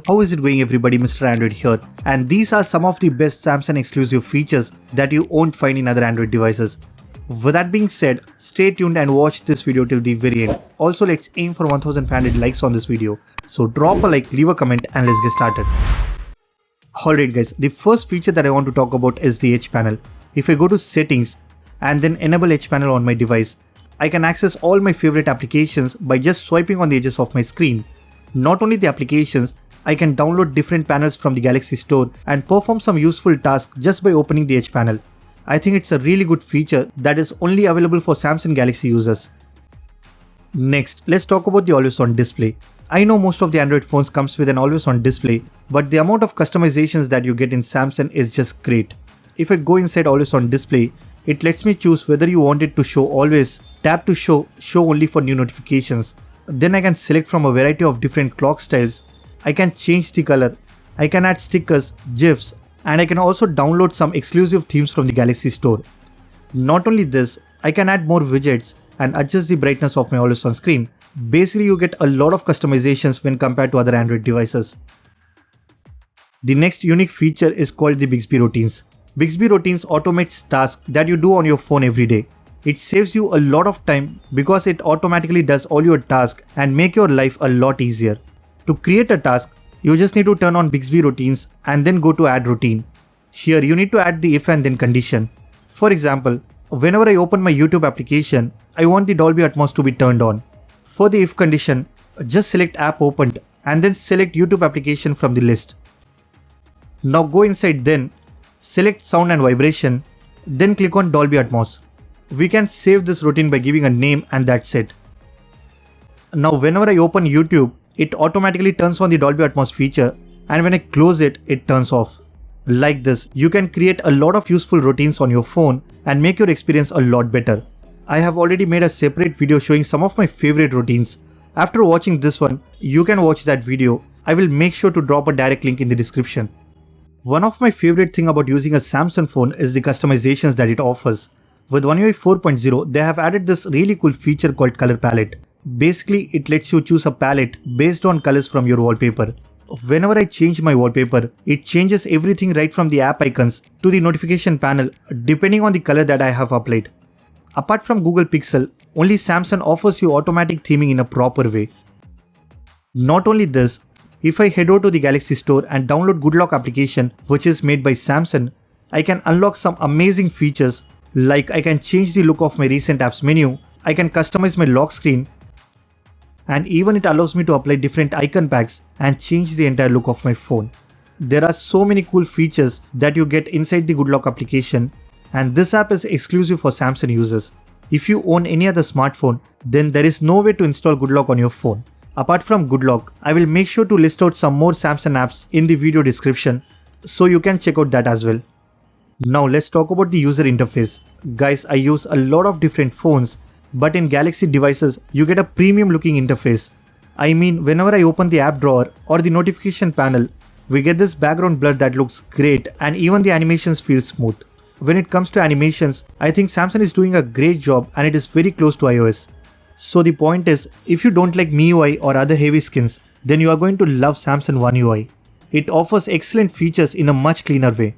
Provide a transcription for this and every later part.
How is it going everybody, Mr. Android here, and these are some of the best Samsung exclusive features that you won't find in other Android devices. With that being said, stay tuned and watch this video till the very end. Also, let's aim for 1500 likes on this video. So drop a like, leave a comment and let's get started. Alright guys, the first feature that I want to talk about is the Edge panel. If I go to settings and then enable Edge panel on my device, I can access all my favorite applications by just swiping on the edges of my screen. Not only the applications, I can download different panels from the Galaxy Store and perform some useful tasks just by opening the Edge panel. I think it's a really good feature that is only available for Samsung Galaxy users. Next, let's talk about the always on display. I know most of the Android phones comes with an always on display, but the amount of customizations that you get in Samsung is just great. If I go inside always on display, it lets me choose whether you want it to show always, tap to show only for new notifications. Then I can select from a variety of different clock styles. I can change the color, I can add stickers, GIFs, and I can also download some exclusive themes from the Galaxy Store. Not only this, I can add more widgets and adjust the brightness of my always on screen. Basically, you get a lot of customizations when compared to other Android devices. The next unique feature is called the Bixby routines. Bixby routines automates tasks that you do on your phone every day. It saves you a lot of time because it automatically does all your tasks and make your life a lot easier. To create a task, you just need to turn on Bixby routines and then go to add routine. Here you need to add the if and then condition. For example, whenever I open my YouTube application, I want the Dolby Atmos to be turned on. For the if condition, just select app opened and then select YouTube application from the list. Now go inside then, select sound and vibration, then click on Dolby Atmos. We can save this routine by giving a name and that's it. Now whenever I open YouTube, it automatically turns on the Dolby Atmos feature, and when I close it, it turns off. Like this, you can create a lot of useful routines on your phone and make your experience a lot better. I have already made a separate video showing some of my favorite routines. After watching this one, you can watch that video. I will make sure to drop a direct link in the description. One of my favorite thing about using a Samsung phone is the customizations that it offers. With One UI 4.0, they have added this really cool feature called Color Palette. Basically, it lets you choose a palette based on colors from your wallpaper. Whenever I change my wallpaper, it changes everything right from the app icons to the notification panel depending on the color that I have applied. Apart from Google Pixel, only Samsung offers you automatic theming in a proper way. Not only this, if I head over to the Galaxy Store and download Good Lock application, which is made by Samsung, I can unlock some amazing features like I can change the look of my recent apps menu, I can customize my lock screen, and even it allows me to apply different icon packs and change the entire look of my phone. There are so many cool features that you get inside the Good Lock application, and this app is exclusive for Samsung users. If you own any other smartphone, then there is no way to install Good Lock on your phone. Apart from Good Lock, I will make sure to list out some more Samsung apps in the video description, so you can check out that as well. Now let's talk about the user interface. Guys, I use a lot of different phones, but in Galaxy devices, you get a premium looking interface. I mean, whenever I open the app drawer or the notification panel, we get this background blur that looks great and even the animations feel smooth. When it comes to animations, I think Samsung is doing a great job and it is very close to iOS. So the point is, if you don't like MIUI or other heavy skins, then you are going to love Samsung One UI. It offers excellent features in a much cleaner way.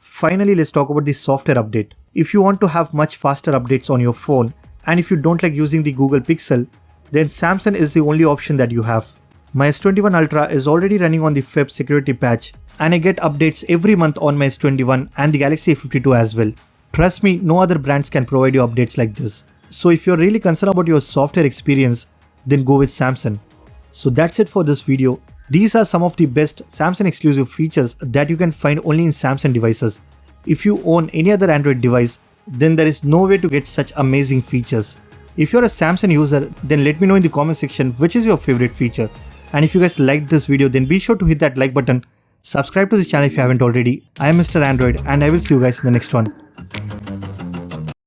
Finally, let's talk about the software update. If you want to have much faster updates on your phone, and if you don't like using the Google Pixel, then Samsung is the only option that you have. My S21 Ultra is already running on the Feb security patch, and I get updates every month on my S21 and the Galaxy A52 as well. Trust me, no other brands can provide you updates like this. So if you're really concerned about your software experience, then go with Samsung. So that's it for this video. These are some of the best Samsung exclusive features that you can find only in Samsung devices. If you own any other Android device, then there is no way to get such amazing features. If you're a Samsung user, then let me know in the comment section which is your favorite feature. And if you guys liked this video, then be sure to hit that like button. Subscribe to this channel if you haven't already. I am Mr. Android and I will see you guys in the next one.